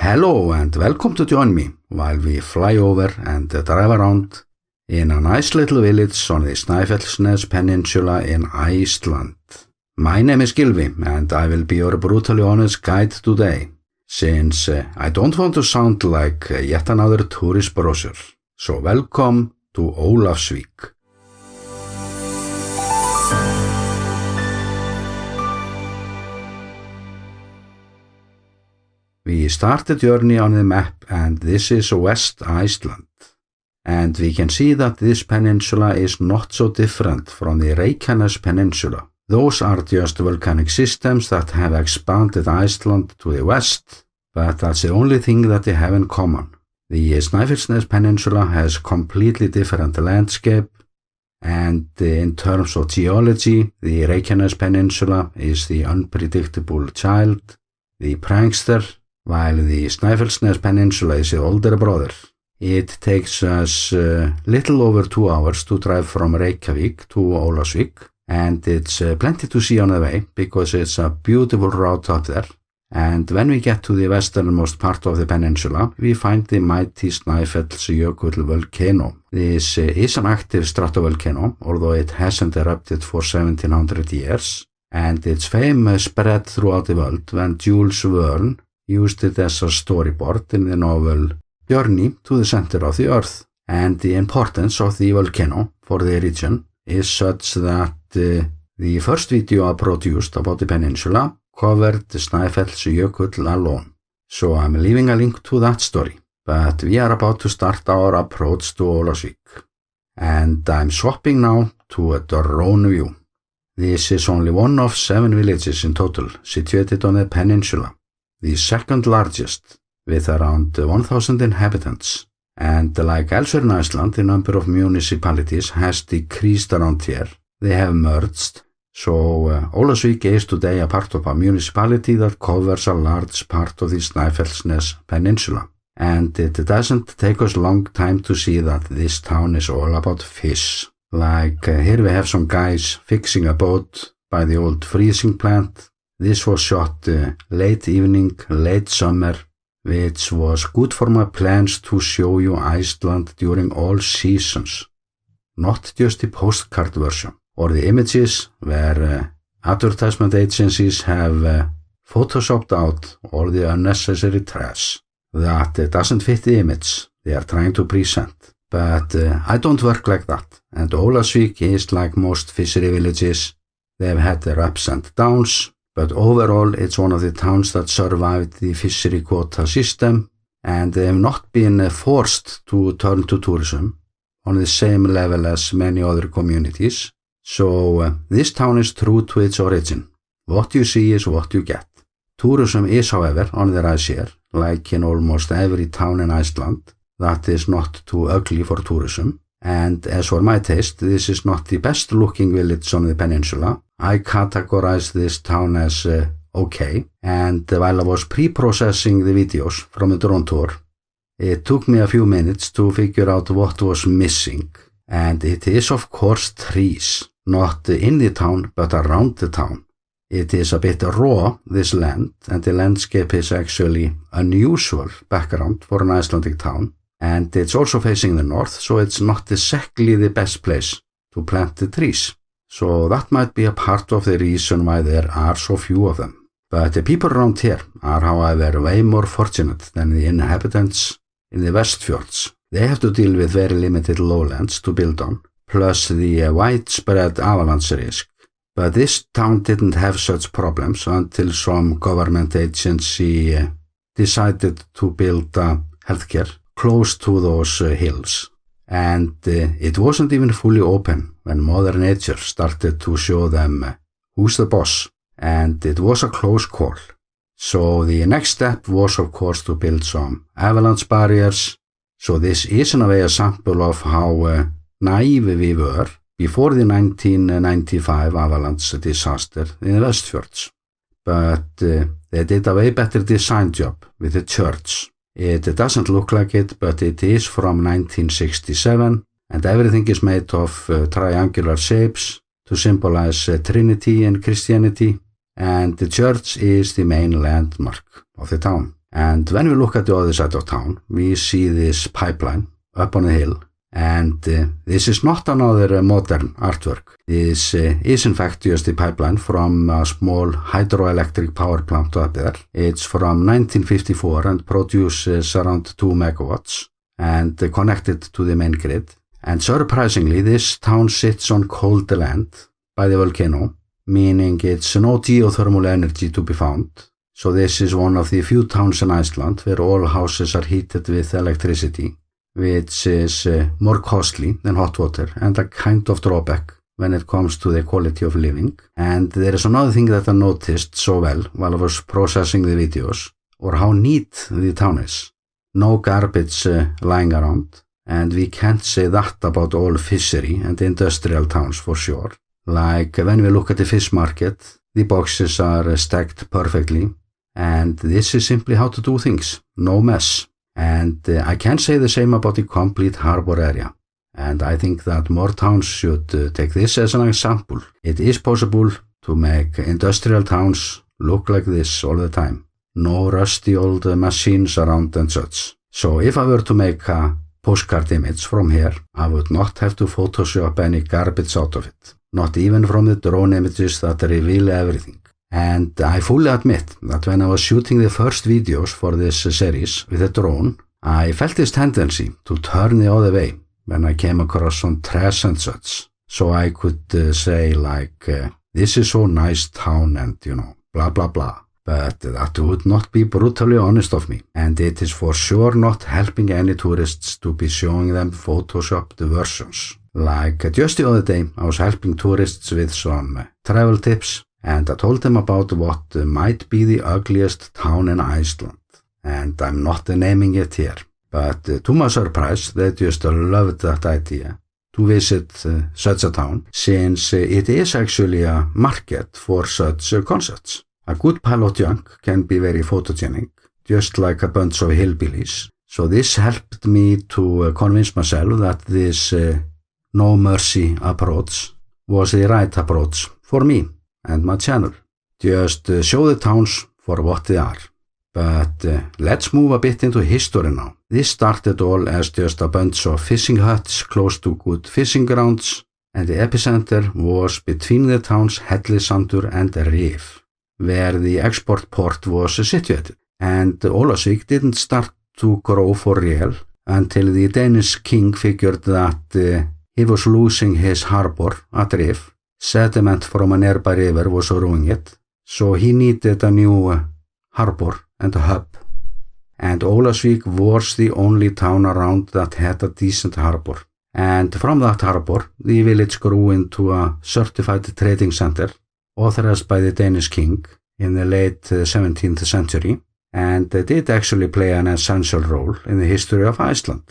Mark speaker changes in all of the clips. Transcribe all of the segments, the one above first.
Speaker 1: Hello and welcome to join me while we fly over and drive around in a nice little village on the Snæfellsnes Peninsula in Iceland. My name is Gylfi and I will be your brutally honest guide today, since I don't want to sound like yet another tourist brochure. So welcome to Ólafsvík. We start the journey on the map and this is West Iceland. And we can see that this peninsula is not so different from the Reykjanes Peninsula. Those are just volcanic systems that have expanded Iceland to the west, but that's the only thing that they have in common. The Snæfellsnes Peninsula has completely different landscape, and in terms of geology, the Reykjanes Peninsula is the unpredictable child, the prankster, while the Snæfellsnes Peninsula is the older brother. It takes us little over 2 hours to drive from Reykjavík to Ólafsvík, and it's plenty to see on the way because it's a beautiful route up there. And when we get to the westernmost part of the peninsula, we find the mighty Snæfellsjökull volcano. This is an active stratovolcano, although it hasn't erupted for 1700 years, and its fame spread throughout the world when Jules Verne used it as a storyboard in the novel Journey to the Center of the Earth. And the importance of the volcano for the region is such that the first video I produced about the peninsula covered the Snæfellsjökull alone. So I'm leaving a link to that story. But we are about to start our approach to Ólafsvík. And I'm swapping now to a drone view. This is only one of 7 villages in total situated on the peninsula, the second largest, with around 1,000 inhabitants. And like elsewhere in Iceland, the number of municipalities has decreased around here. They have merged, so Ólafsvík is today a part of a municipality that covers a large part of the Snæfellsnes Peninsula. And it doesn't take us long time to see that this town is all about fish. Like here we have some guys fixing a boat by the old freezing plant. This was shot late evening, late summer, which was good for my plans to show you Iceland during all seasons. Not just the postcard version, or the images where advertisement agencies have photoshopped out all the unnecessary trash that doesn't fit the image they are trying to present. But I don't work like that, and Ólafsvík is like most fishery villages. They've had their ups and downs, but overall it's one of the towns that survived the fishery quota system, and they have not been forced to turn to tourism on the same level as many other communities. So this town is true to its origin. What you see is what you get. Tourism is, however, on the rise here, like in almost every town in Iceland that is not too ugly for tourism. And as for my taste, this is not the best looking village on the peninsula. I categorize this town as okay, and while I was pre-processing the videos from the drone tour, it took me a few minutes to figure out what was missing. And it is of course trees, not in the town but around the town. It is a bit raw, this land, and the landscape is actually unusual background for an Icelandic town. And it's also facing the north, so it's not exactly the best place to plant the trees. So that might be a part of the reason why there are so few of them. But the people around here are, however, way more fortunate than the inhabitants in the Westfjords. They have to deal with very limited lowlands to build on, plus the widespread avalanche risk. But this town didn't have such problems until some government agency decided to build healthcare close to those hills. And it wasn't even fully open when Mother Nature started to show them who's the boss. And it was a close call. So the next step was of course to build some avalanche barriers. So this is in a way a sample of how naive we were before the 1995 avalanche disaster in the Westfjords. But they did a way better design job with the church. It doesn't look like it, but it is from 1967, and everything is made of triangular shapes to symbolize Trinity in Christianity, and the church is the main landmark of the town. And when we look at the other side of town, we see this pipeline up on the hill. And this is not another modern artwork. This is in fact just a pipeline from a small hydroelectric power plant up there. It's from 1954 and produces around 2 megawatts and connected to the main grid. And surprisingly, this town sits on cold land by the volcano, meaning it's no geothermal energy to be found. So this is one of the few towns in Iceland where all houses are heated with electricity, which is more costly than hot water and a kind of drawback when it comes to the quality of living. And there is another thing that I noticed so well while I was processing the videos, or how neat the town is. No garbage lying around, and we can't say that about all fishery and industrial towns for sure. Like when we look at the fish market, the boxes are stacked perfectly, and this is simply how to do things, no mess. And I can say the same about the complete harbor area. And I think that more towns should take this as an example. It is possible to make industrial towns look like this all the time. No rusty old machines around and such. So if I were to make a postcard image from here, I would not have to Photoshop any garbage out of it. Not even from the drone images that reveal everything. And I fully admit that when I was shooting the first videos for this series with a drone, I felt this tendency to turn the other way when I came across some trash and such. So I could say like, this is so nice town and blah blah blah. But that would not be brutally honest of me. And it is for sure not helping any tourists to be showing them photoshopped versions. Like just the other day, I was helping tourists with some travel tips. And I told them about what might be the ugliest town in Iceland. And I'm not naming it here. But to my surprise, they just loved that idea to visit such a town, since it is actually a market for such concepts. A good pile of junk can be very photogenic, just like a bunch of hillbillies. So this helped me to convince myself that this no mercy approach was the right approach for me and my channel. Just show the towns for what they are. But let's move a bit into history now. This started all as just a bunch of fishing huts close to good fishing grounds, and the epicenter was between the towns Hellissandur and Rif, where the export port was situated. And Ólafsvík didn't start to grow for real until the Danish king figured that he was losing his harbor at Rif. Sediment from a nearby river was ruining it, so he needed a new harbor and a hub. And Ólafsvík was the only town around that had a decent harbor. And from that harbor, the village grew into a certified trading center, authorized by the Danish king in the late 17th century, and did actually play an essential role in the history of Iceland.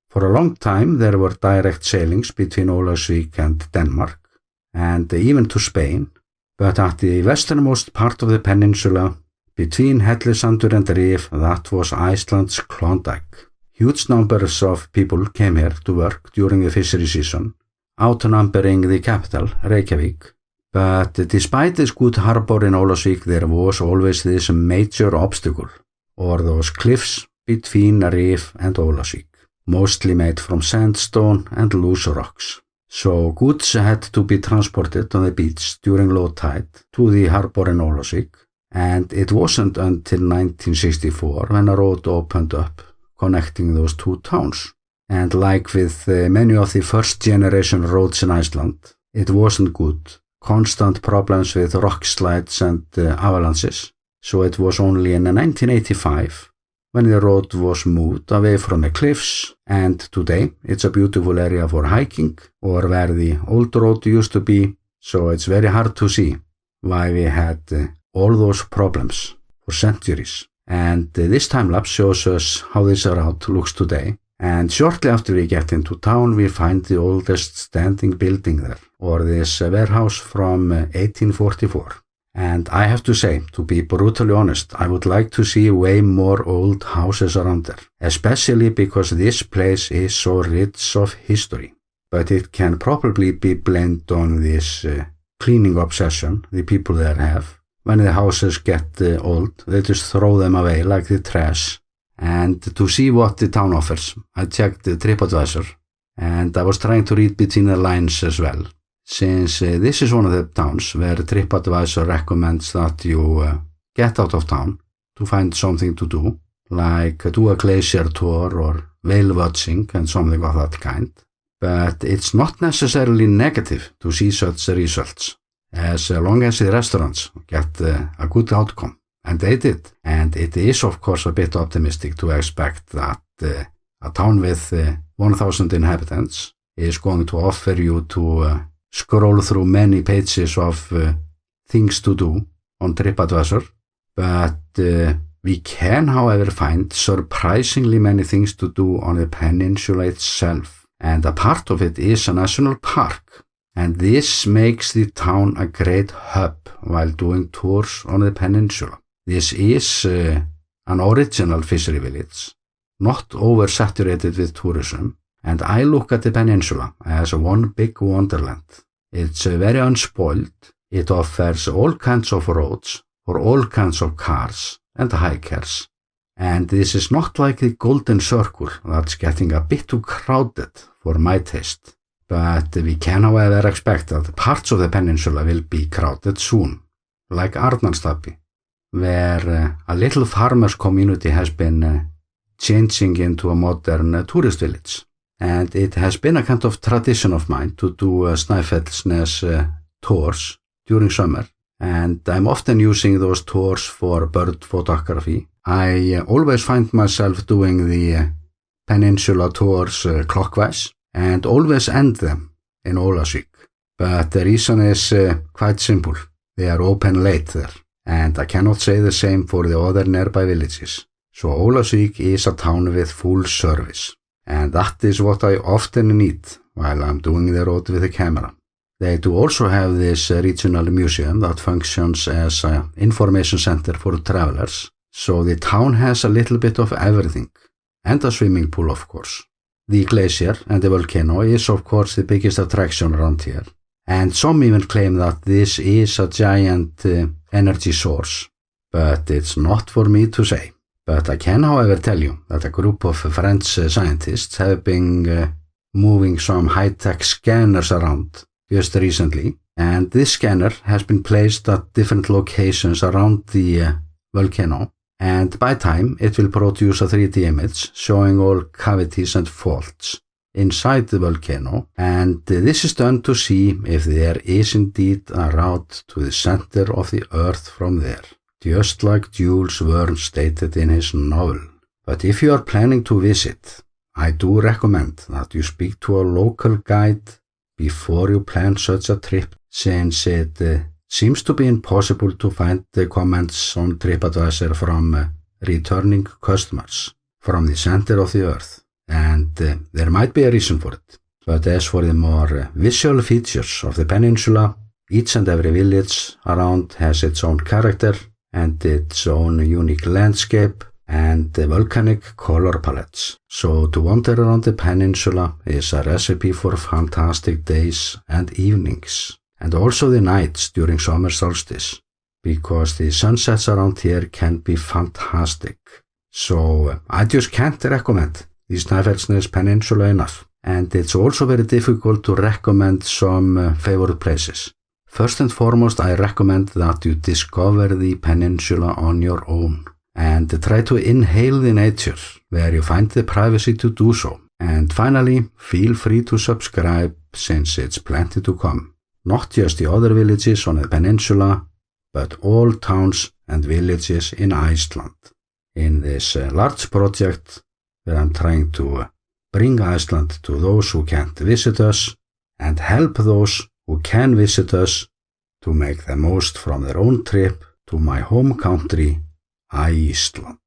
Speaker 1: For a long time, there were direct sailings between Ólafsvík and Denmark, and even to Spain, but at the westernmost part of the peninsula, between Hellissandur and Rif, that was Iceland's Klondike. Huge numbers of people came here to work during the fishery season, outnumbering the capital, Reykjavík. But despite this good harbor in Ólafsvík, there was always this major obstacle, or those cliffs between Rif and Ólafsvík, mostly made from sandstone and loose rocks. So goods had to be transported on the beach during low tide to the harbor in Ólafsvík, and it wasn't until 1964 when a road opened up connecting those two towns. And like with many of the first generation roads in Iceland, it wasn't good. Constant problems with rock slides and avalanches. So it was only in 1985 when the road was moved away from the cliffs, and today it's a beautiful area for hiking, or where the old road used to be, so it's very hard to see why we had all those problems for centuries. And this time-lapse shows us how this route looks today, and shortly after we get into town we find the oldest standing building there, or this warehouse from 1844. And I have to say, to be brutally honest, I would like to see way more old houses around there, especially because this place is so rich of history. But it can probably be blamed on this cleaning obsession the people there have, when the houses get old, they just throw them away like the trash. And to see what the town offers, I checked the TripAdvisor, and I was trying to read between the lines as well, since this is one of the towns where TripAdvisor recommends that you get out of town to find something to do, like do a glacier tour or whale watching and something of that kind. But it's not necessarily negative to see such results, as long as the restaurants get a good outcome. And they did. And it is, of course, a bit optimistic to expect that a town with 1,000 inhabitants is going to offer you to scroll through many pages of things to do on TripAdvisor. But we can, however, find surprisingly many things to do on the peninsula itself. And a part of it is a national park. And this makes the town a great hub while doing tours on the peninsula. This is an original fishery village, not oversaturated with tourism, and I look at the peninsula as one big wonderland. It's very unspoiled. It offers all kinds of roads for all kinds of cars and hikers. And this is not like the Golden Circle that's getting a bit too crowded for my taste. But we can, however, expect that parts of the peninsula will be crowded soon, like Arnarstapi, where a little farmers community has been changing into a modern tourist village. And it has been a kind of tradition of mine to do Snæfellsnes tours during summer. And I'm often using those tours for bird photography. I always find myself doing the peninsula tours clockwise and always end them in Ólafsvík. But the reason is quite simple. They are open late there. And I cannot say the same for the other nearby villages. So Ólafsvík is a town with full service. And that is what I often need while I'm doing the road with the camera. They do also have this regional museum that functions as an information center for travelers. So the town has a little bit of everything. And a swimming pool, of course. The glacier and the volcano is, of course, the biggest attraction around here. And some even claim that this is a giant energy source. But it's not for me to say. But I can, however, tell you that a group of French scientists have been moving some high-tech scanners around just recently. And this scanner has been placed at different locations around the volcano. And by time, it will produce a 3D image showing all cavities and faults inside the volcano. And this is done to see if there is indeed a route to the center of the earth from there, just like Jules Verne stated in his novel. But if you are planning to visit, I do recommend that you speak to a local guide before you plan such a trip, since it seems to be impossible to find the comments on TripAdvisor from returning customers from the center of the earth, and there might be a reason for it. But as for the more visual features of the peninsula, each and every village around has its own character and its own unique landscape and volcanic color palettes. So to wander around the peninsula is a recipe for fantastic days and evenings. And also the nights during summer solstice, because the sunsets around here can be fantastic. So I just can't recommend the Snæfellsnes Peninsula enough. And it's also very difficult to recommend some favorite places. First and foremost, I recommend that you discover the peninsula on your own and try to inhale the nature where you find the privacy to do so. And finally, feel free to subscribe, since it's plenty to come. Not just the other villages on the peninsula, but all towns and villages in Iceland. In this large project where I'm trying to bring Iceland to those who can't visit us and help those who can visit us to make the most from their own trip to my home country, Iceland.